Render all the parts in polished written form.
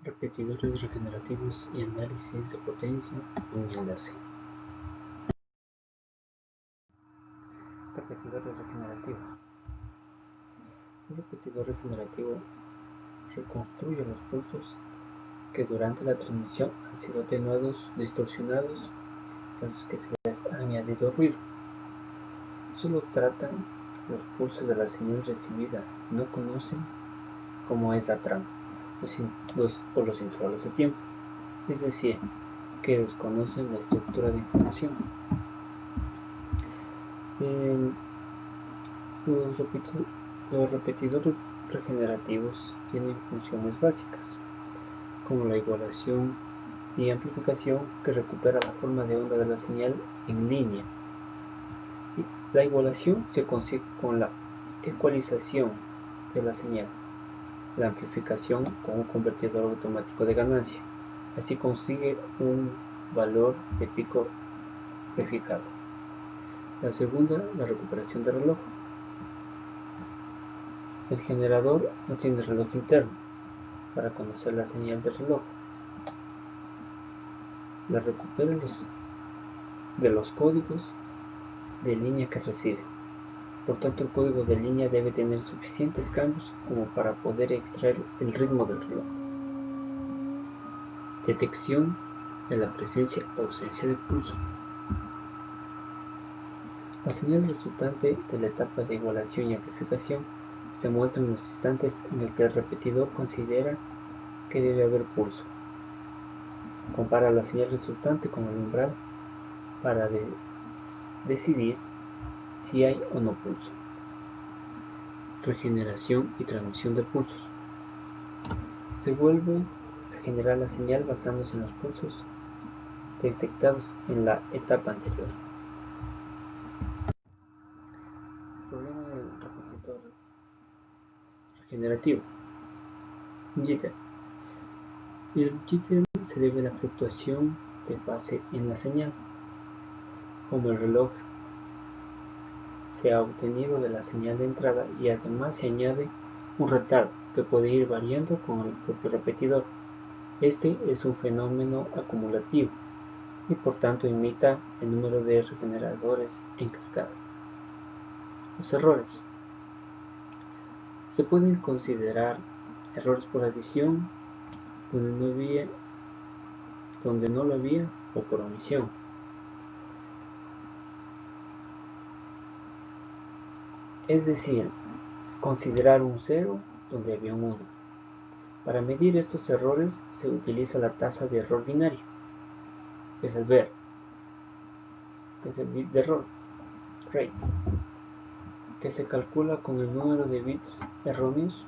Repetidores regenerativos y análisis de potencia en un enlace. Repetidores regenerativos. Un repetidor regenerativo reconstruye los pulsos que durante la transmisión han sido atenuados, distorsionados, a los que se les ha añadido ruido. Solo tratan los pulsos de la señal recibida, no conocen cómo es la trama, los intervalos de tiempo, es decir, que desconocen la estructura de información. Los repetidores regenerativos tienen funciones básicas, como la igualación y amplificación, que recupera la forma de onda de la señal en línea. La igualación se consigue con la ecualización de la señal, la amplificación con un convertidor automático de ganancia. Así consigue un valor de pico prefijado. La segunda, la recuperación de reloj. El generador no tiene reloj interno para conocer la señal del reloj. La recupera de los códigos de línea que recibe. Por tanto, el código de línea debe tener suficientes cambios como para poder extraer el ritmo del reloj. Detección de la presencia o ausencia de pulso. La señal resultante de la etapa de igualación y amplificación se muestra en los instantes en el que el repetidor considera que debe haber pulso. Compara la señal resultante con el umbral para decidir si hay o no pulso. Regeneración y transmisión de pulsos. Se vuelve a generar la señal basándose en los pulsos detectados en la etapa anterior. Problema del repetidor regenerativo. Jitter. El jitter se debe a la fluctuación de fase en la señal. Como el reloj se ha obtenido de la señal de entrada y además se añade un retardo que puede ir variando con el propio repetidor. Este es un fenómeno acumulativo y por tanto imita el número de regeneradores en cascada. Los errores. Se pueden considerar errores por adición, donde no lo había, o por omisión. Es decir, considerar un 0 donde había un 1. Para medir estos errores se utiliza la tasa de error binario, que es el BER, que es el bit de error, rate, que se calcula con el número de bits erróneos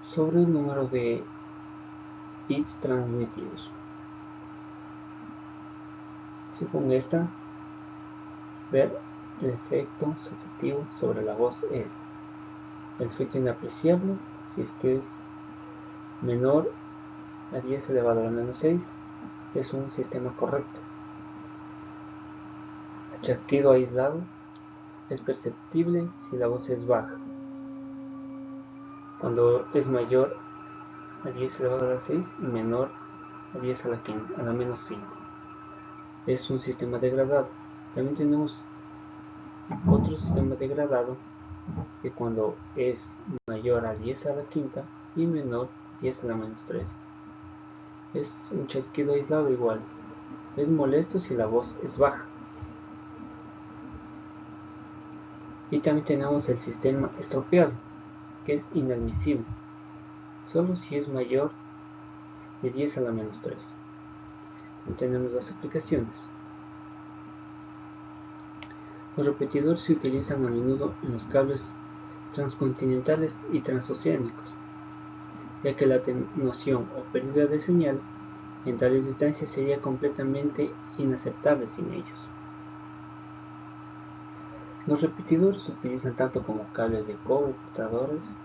sobre el número de bits transmitidos. Según esta, ver el efecto subjetivo sobre la voz es el efecto inapreciable si es que es menor a 10 elevado a la menos 6, es un sistema correcto. El chasquido aislado es perceptible si la voz es baja. Cuando es mayor a 10 elevado a la 6 y menor a 10 a la menos 5. Es un sistema degradado. También tenemos otro sistema degradado que cuando es mayor a 10 a la quinta y menor a 10 a la menos 3. Es un chasquido aislado igual. Es molesto si la voz es baja. Y también tenemos el sistema estropeado, que es inadmisible, solo si es mayor de 10 a la menos 3. Y tenemos las aplicaciones. Los repetidores se utilizan a menudo en los cables transcontinentales y transoceánicos, ya que la atenuación o pérdida de señal en tales distancias sería completamente inaceptable sin ellos. Los repetidores se utilizan tanto como cables de cobre portadores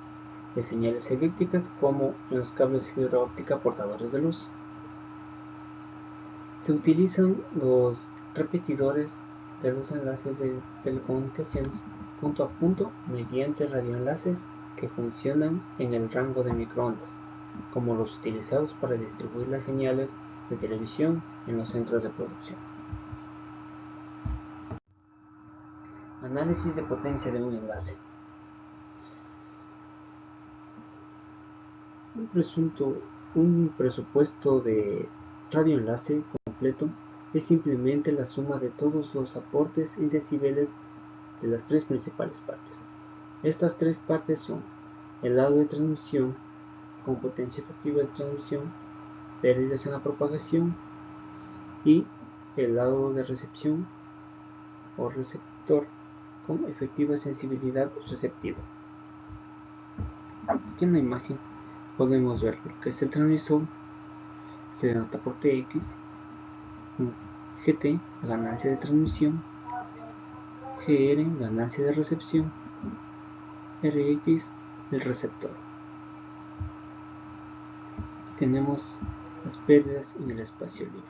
de señales elípticas como en los cables de fibra óptica portadores de luz. Se utilizan los repetidores de los enlaces de telecomunicaciones punto a punto mediante radioenlaces que funcionan en el rango de microondas, como los utilizados para distribuir las señales de televisión en los centros de producción. Análisis de potencia de un enlace. Un presupuesto de radioenlace completo es simplemente la suma de todos los aportes en decibeles de las tres principales partes. Estas tres partes son el lado de transmisión con potencia efectiva de transmisión, pérdidas en la propagación, y el lado de recepción o receptor con efectiva sensibilidad receptiva. Aquí en la imagen podemos ver lo que es el transmisor, se denota por Tx, Gt, la ganancia de transmisión, Gr, ganancia de recepción, Rx, el receptor. Tenemos las pérdidas en el espacio libre,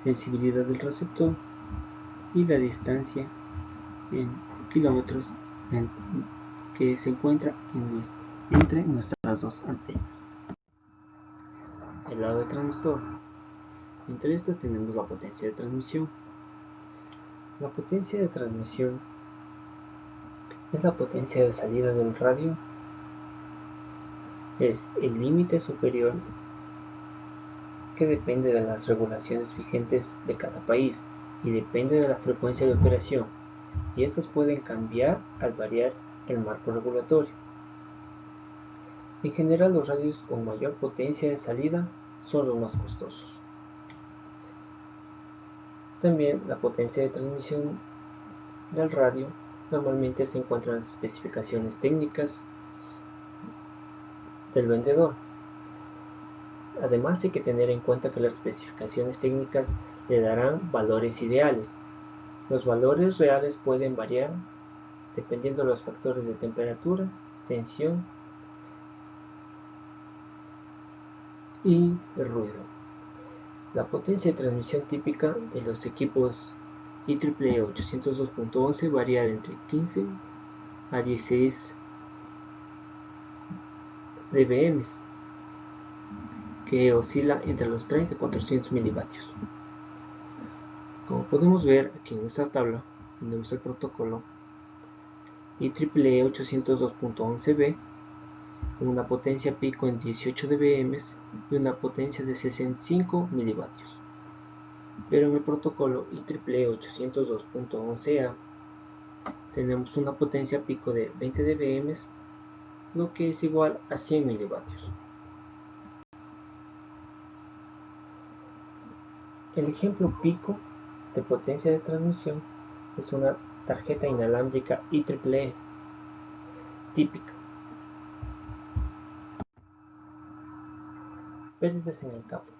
sensibilidad del receptor y la distancia en kilómetros que se encuentra entre nuestras dos antenas. El lado de transmisor. Entre estas tenemos la potencia de transmisión. La potencia de transmisión es la potencia de salida del radio. Es el límite superior que depende de las regulaciones vigentes de cada país y depende de la frecuencia de operación, y estas pueden cambiar al variar el marco regulatorio. En general, los radios con mayor potencia de salida son los más costosos. También la potencia de transmisión del radio normalmente se encuentra en las especificaciones técnicas del vendedor. Además, hay que tener en cuenta que las especificaciones técnicas le darán valores ideales. Los valores reales pueden variar dependiendo de los factores de temperatura, tensión y el ruido. La potencia de transmisión típica de los equipos IEEE 802.11 varía de entre 15 a 16 dBm, que oscila entre los 30 y 400 milivatios. Como podemos ver aquí en esta tabla, tenemos el protocolo IEEE 802.11b con una potencia pico en 18 dBm y una potencia de 65 milivatios. Pero en el protocolo IEEE 802.11a tenemos una potencia pico de 20 dBm, lo que es igual a 100 milivatios. El ejemplo pico de potencia de transmisión es una tarjeta inalámbrica IEEE típica. Pérdidas en el cable.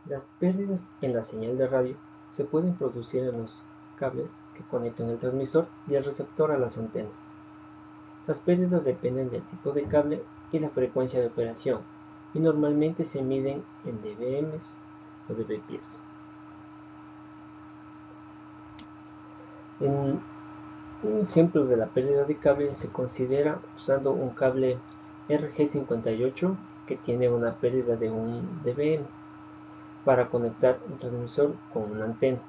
Las pérdidas en la señal de radio se pueden producir en los cables que conectan el transmisor y el receptor a las antenas. Las pérdidas dependen del tipo de cable y la frecuencia de operación, y normalmente se miden en dBm o dBpies. En un ejemplo de la pérdida de cable se considera usando un cable RG58 que tiene una pérdida de 1 dBm para conectar un transmisor con una antena.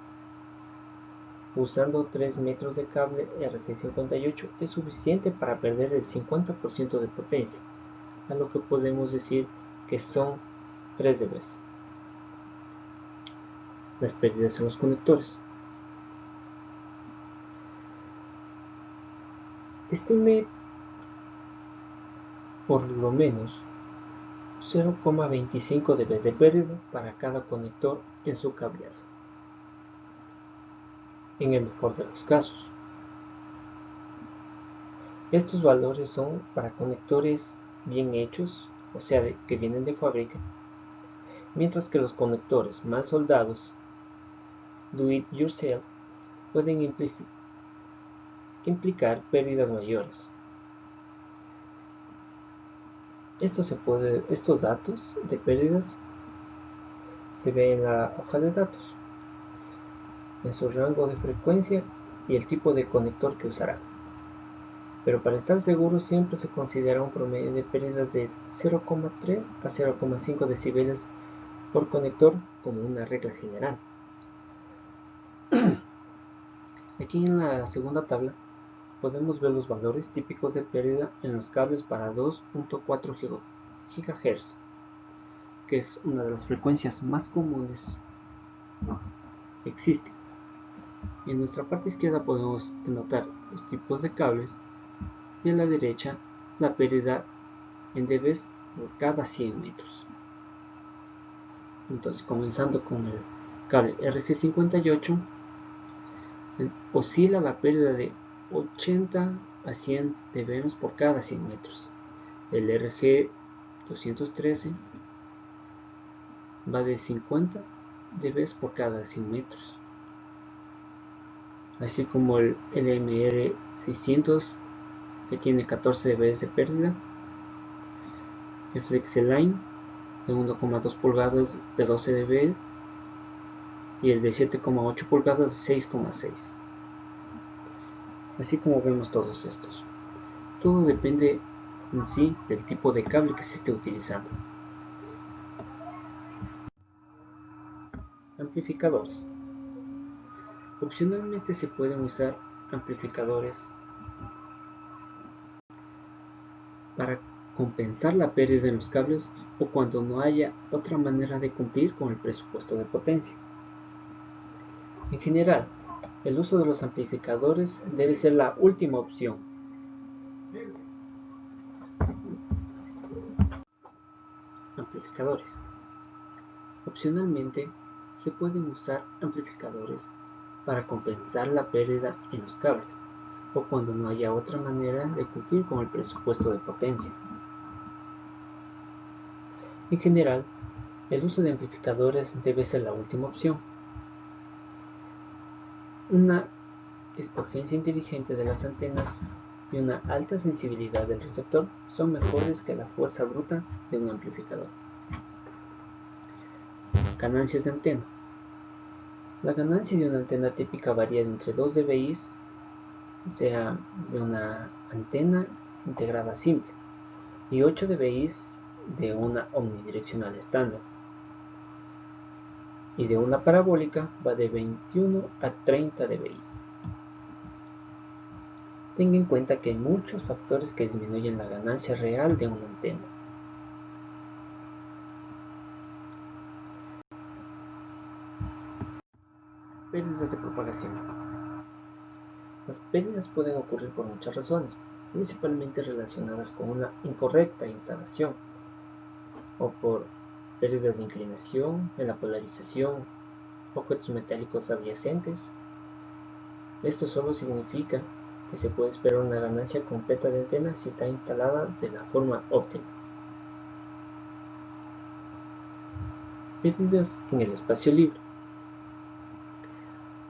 Usando 3 metros de cable RG58 es suficiente para perder el 50% de potencia, a lo que podemos decir que son 3 dB. Las pérdidas en los conectores. Estime por lo menos 0,25 dB de pérdida para cada conector en su cableado, en el mejor de los casos. Estos valores son para conectores bien hechos, o sea, que vienen de fábrica, mientras que los conectores mal soldados, do it yourself, pueden implicar pérdidas mayores. Estos datos de pérdidas se ven en la hoja de datos, en su rango de frecuencia y el tipo de conector que usará. pero para estar seguro siempre se considera un promedio de pérdidas de 0,3 a 0,5 decibeles por conector como una regla general. Aquí en la segunda tabla podemos ver los valores típicos de pérdida en los cables para 2.4 GHz, que es una de las frecuencias más comunes que existen. En nuestra parte izquierda podemos denotar los tipos de cables y en la derecha la pérdida en dB por cada 100 metros. Entonces, comenzando con el cable RG58, oscila la pérdida de 80 a 100 dB por cada 100 metros. El RG213 va de 50 dB por cada 100 metros. Así como el LMR600 que tiene 14 dB de pérdida. El FlexiLine de 1,2 pulgadas de 12 dB y el de 7,8 pulgadas de 6,6. Así como vemos todos estos. Todo depende en sí del tipo de cable que se esté utilizando. Amplificadores. Opcionalmente se pueden usar amplificadores para compensar la pérdida en los cables o cuando no haya otra manera de cumplir con el presupuesto de potencia. En general, el uso de los amplificadores debe ser la última opción. Amplificadores. Opcionalmente, se pueden usar amplificadores para compensar la pérdida en los cables o cuando no haya otra manera de cumplir con el presupuesto de potencia. En general, el uso de amplificadores debe ser la última opción. Una escogencia inteligente de las antenas y una alta sensibilidad del receptor son mejores que la fuerza bruta de un amplificador. Ganancias de antena. La ganancia de una antena típica varía entre 2 dBi, o sea, de una antena integrada simple, y 8 dBi de una omnidireccional estándar. Y de una parabólica va de 21 a 30 dBi. Tenga en cuenta que hay muchos factores que disminuyen la ganancia real de una antena. Pérdidas de propagación. Las pérdidas pueden ocurrir por muchas razones, principalmente relacionadas con una incorrecta instalación o por pérdidas de inclinación en la polarización, objetos metálicos adyacentes. Esto solo significa que se puede esperar una ganancia completa de antena si está instalada de la forma óptima. Pérdidas en el espacio libre.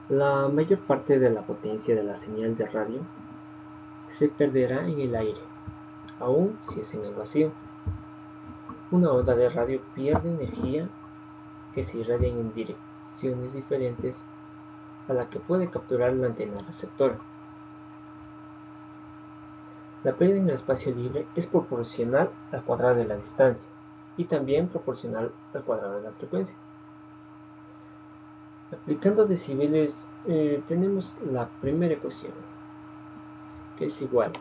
La mayor parte de la potencia de la señal de radio se perderá en el aire, aun si es en el vacío. Una onda de radio pierde energía que se irradia en direcciones diferentes a la que puede capturar la antena receptora. La pérdida en el espacio libre es proporcional al cuadrado de la distancia y también proporcional al cuadrado de la frecuencia. Aplicando decibeles tenemos la primera ecuación, que es igual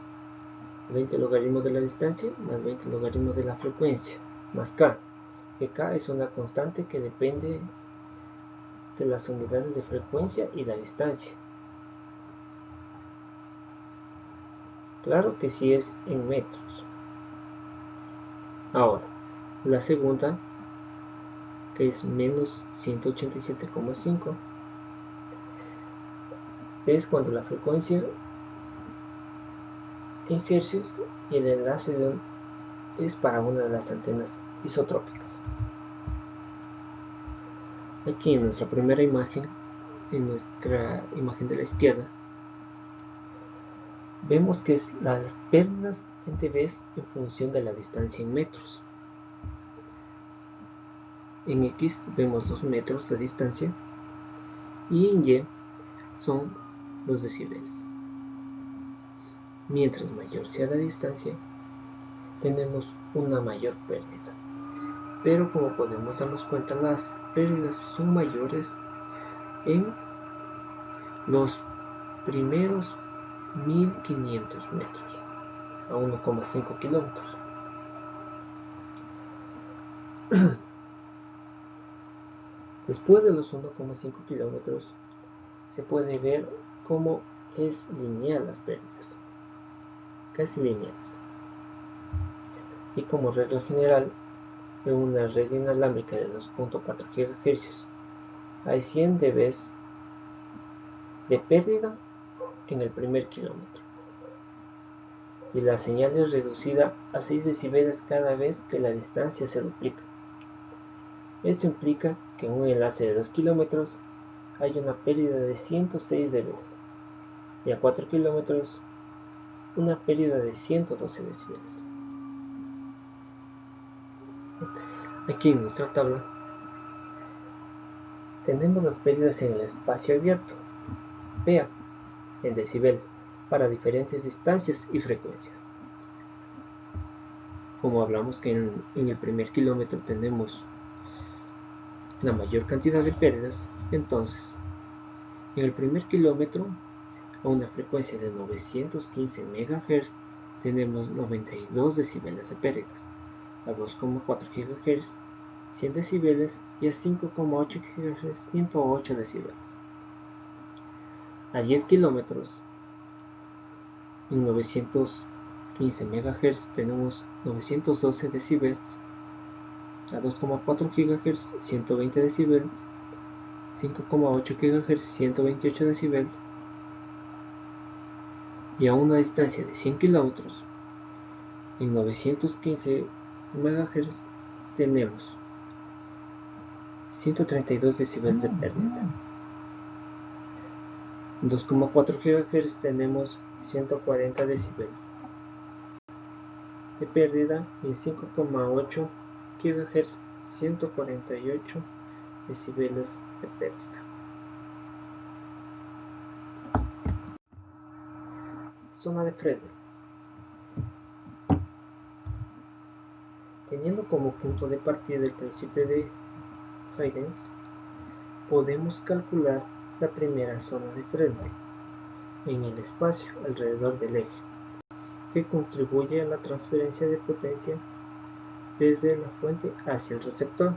a 20 logaritmos de la distancia más 20 logaritmos de la frecuencia más k, que k es una constante que depende de las unidades de frecuencia y la distancia. Claro que sí es en metros. Ahora, la segunda, que es menos 187,5, es cuando la frecuencia en hercios y el enlace es para una de las antenas isotrópicas. Aquí en nuestra primera imagen, en nuestra imagen de la izquierda, vemos que es las pérdidas en dB en función de la distancia en metros. En X vemos los metros de distancia y en Y son los decibeles. Mientras mayor sea la distancia, tenemos una mayor pérdida. Pero como podemos darnos cuenta, las pérdidas son mayores en los primeros 1500 metros a 1,5 kilómetros. Después de los 1,5 kilómetros se puede ver cómo es lineal las pérdidas, casi lineales. Y como regla general, en una red inalámbrica de 2.4 GHz hay 100 dB de pérdida en el primer kilómetro, y la señal es reducida a 6 decibeles cada vez que la distancia se duplica. Esto implica que en un enlace de 2 kilómetros hay una pérdida de 106 dB y a 4 kilómetros una pérdida de 112 decibeles. Aquí en nuestra tabla tenemos las pérdidas en el espacio abierto, PA, en decibeles, para diferentes distancias y frecuencias. Como hablamos que en el primer kilómetro tenemos la mayor cantidad de pérdidas, entonces en el primer kilómetro a una frecuencia de 915 MHz tenemos 92 decibeles de pérdidas, a 2,4 GHz 100 decibeles y a 5,8 GHz 108 decibeles. A 10 kilómetros en 915 MHz tenemos 912 decibeles, a 2,4 GHz 120 decibeles, 5,8 GHz 128 decibeles, y a una distancia de 100 kilómetros en 915 MHz tenemos 132 decibeles de pérdida. En 2,4 GHz tenemos 140 decibeles de pérdida y en 5,8 GHz 148 decibeles de pérdida. Zona de Fresnel. Teniendo como punto de partida el principio de Huygens, podemos calcular la primera zona de Fresnel en el espacio alrededor del eje, que contribuye a la transferencia de potencia desde la fuente hacia el receptor.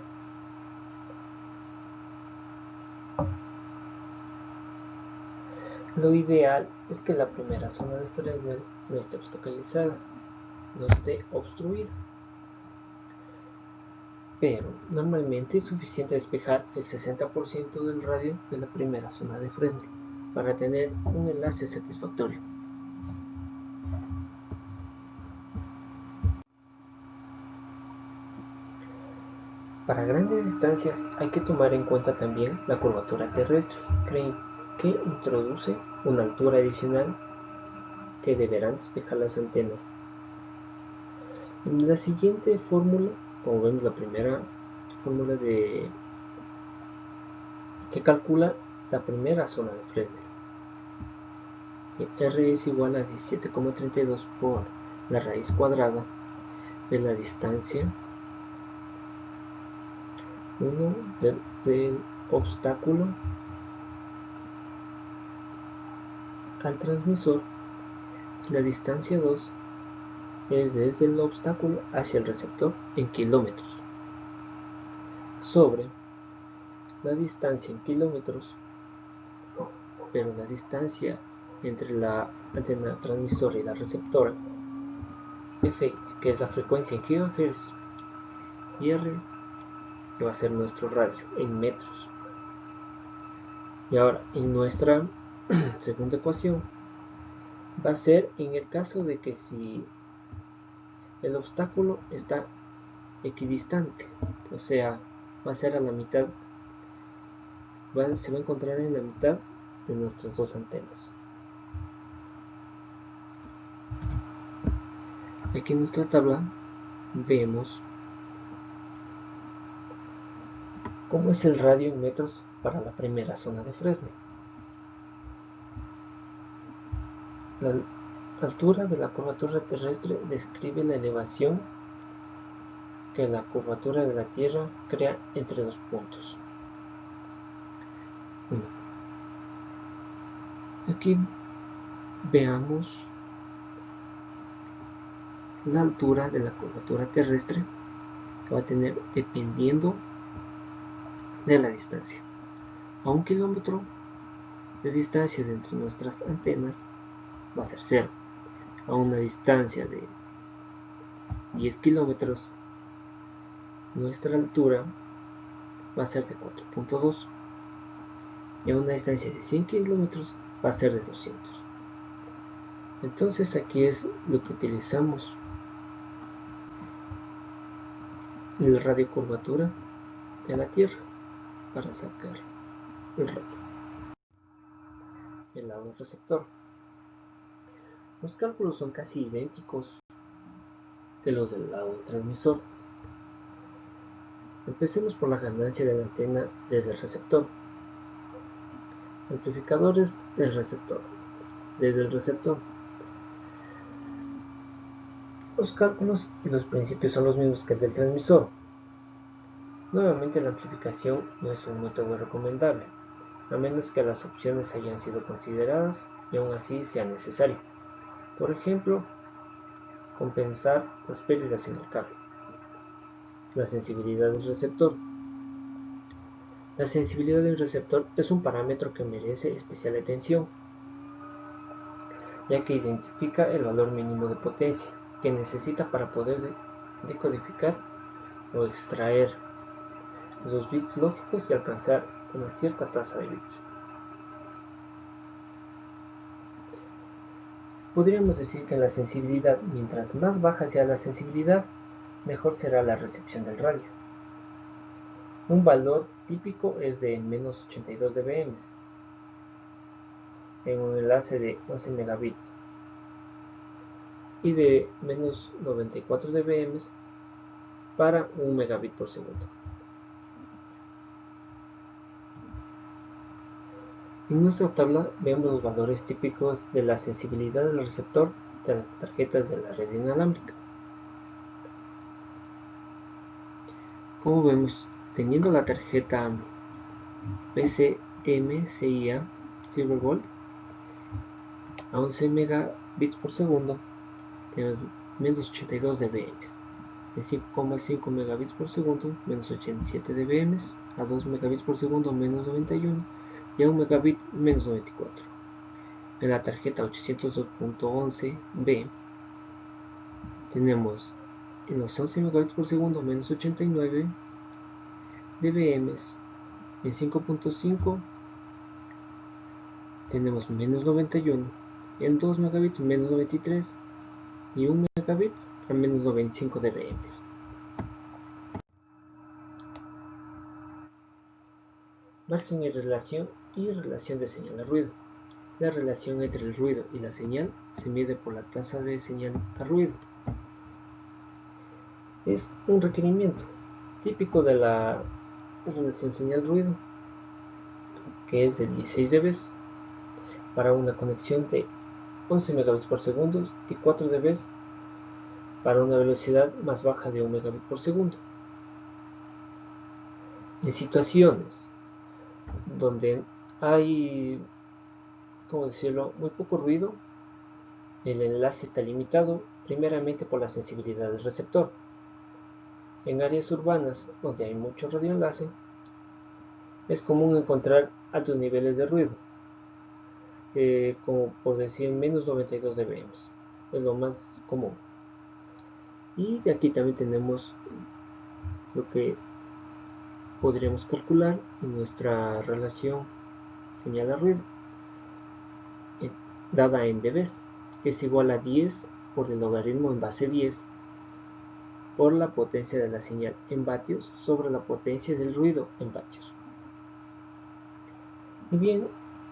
Lo ideal es que la primera zona de Fresnel no esté obstaculizada, no esté obstruida, pero normalmente es suficiente despejar el 60% del radio de la primera zona de Fresnel para tener un enlace satisfactorio. Para grandes distancias hay que tomar en cuenta también la curvatura terrestre, que introduce una altura adicional que deberán despejar las antenas. En la siguiente fórmula, como vemos, la primera fórmula que calcula la primera zona de Fresnel. R es igual a 17,32 por la raíz cuadrada de la distancia 1 del obstáculo al transmisor. La distancia 2 es desde el obstáculo hacia el receptor en kilómetros, sobre la distancia en kilómetros, pero la distancia entre la antena transmisora y la receptora, F, que es la frecuencia en gigahertz, y R, que va a ser nuestro radio en metros. Y ahora, en nuestra segunda ecuación, va a ser en el caso de que si el obstáculo está equidistante, o sea, va a ser a la mitad, se va a encontrar en la mitad de nuestras dos antenas. Aquí en nuestra tabla vemos cómo es el radio en metros para la primera zona de Fresnel. altura de la curvatura terrestre describe la elevación que la curvatura de la Tierra crea entre dos puntos. Aquí veamos la altura de la curvatura terrestre que va a tener dependiendo de la distancia. A 1 kilómetro de distancia de entre nuestras antenas va a ser 0. A una distancia de 10 kilómetros nuestra altura va a ser de 4.2 y a una distancia de 100 kilómetros va a ser de 200. Entonces aquí es lo que utilizamos el radio curvatura de la Tierra para sacar el radio. El lado receptor. Los cálculos son casi idénticos que los del lado transmisor. Empecemos por la ganancia de la antena desde el receptor. Amplificadores del receptor. Desde el receptor. Los cálculos y los principios son los mismos que el del transmisor. Nuevamente la amplificación no es un método recomendable, a menos que las opciones hayan sido consideradas y aún así sea necesario. Por ejemplo, compensar las pérdidas en el cable. La sensibilidad del receptor. La sensibilidad del receptor es un parámetro que merece especial atención, ya que identifica el valor mínimo de potencia que necesita para poder decodificar o extraer los bits lógicos y alcanzar una cierta tasa de bits. Podríamos decir que en la sensibilidad, mientras más baja sea la sensibilidad, mejor será la recepción del radio. Un valor típico es de menos 82 dBm en un enlace de 11 megabits y de menos 94 dBm para 1 megabit por segundo. En nuestra tabla vemos los valores típicos de la sensibilidad del receptor de las tarjetas de la red inalámbrica. Como vemos, teniendo la tarjeta PCMCIA Silvergold a 11 megabits por segundo, tenemos menos 82 dBm. De 5,5 megabits por segundo, menos 87 dBm, a 2 megabits por segundo, menos 91, y a 1 megabit, menos 94. En la tarjeta 802.11b tenemos en los 11 megabits por segundo, menos 89 dBm. En 5.5 tenemos menos 91, en 2 megabits, menos 93, y 1 megabit a menos 95 dBm. Margen y relación de señal a ruido. La relación entre el ruido y la señal se mide por la tasa de señal a ruido. Es un requerimiento típico de la relación señal-ruido, que es de 16 dB para una conexión de 11 megabits por segundo y 4 dB para una velocidad más baja de 1 megabit por segundo. En situaciones donde hay, muy poco ruido, el enlace está limitado primeramente por la sensibilidad del receptor. En áreas urbanas donde hay mucho radioenlace, es común encontrar altos niveles de ruido, como por decir menos 92 dBm, es lo más común. Y aquí también tenemos lo que podríamos calcular en nuestra relación señal a ruido, dada en dB, que es igual a 10 por el logaritmo en base 10 por la potencia de la señal en vatios sobre la potencia del ruido en vatios. Y bien,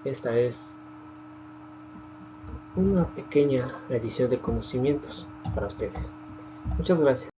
esta es una pequeña edición de conocimientos para ustedes. Muchas gracias.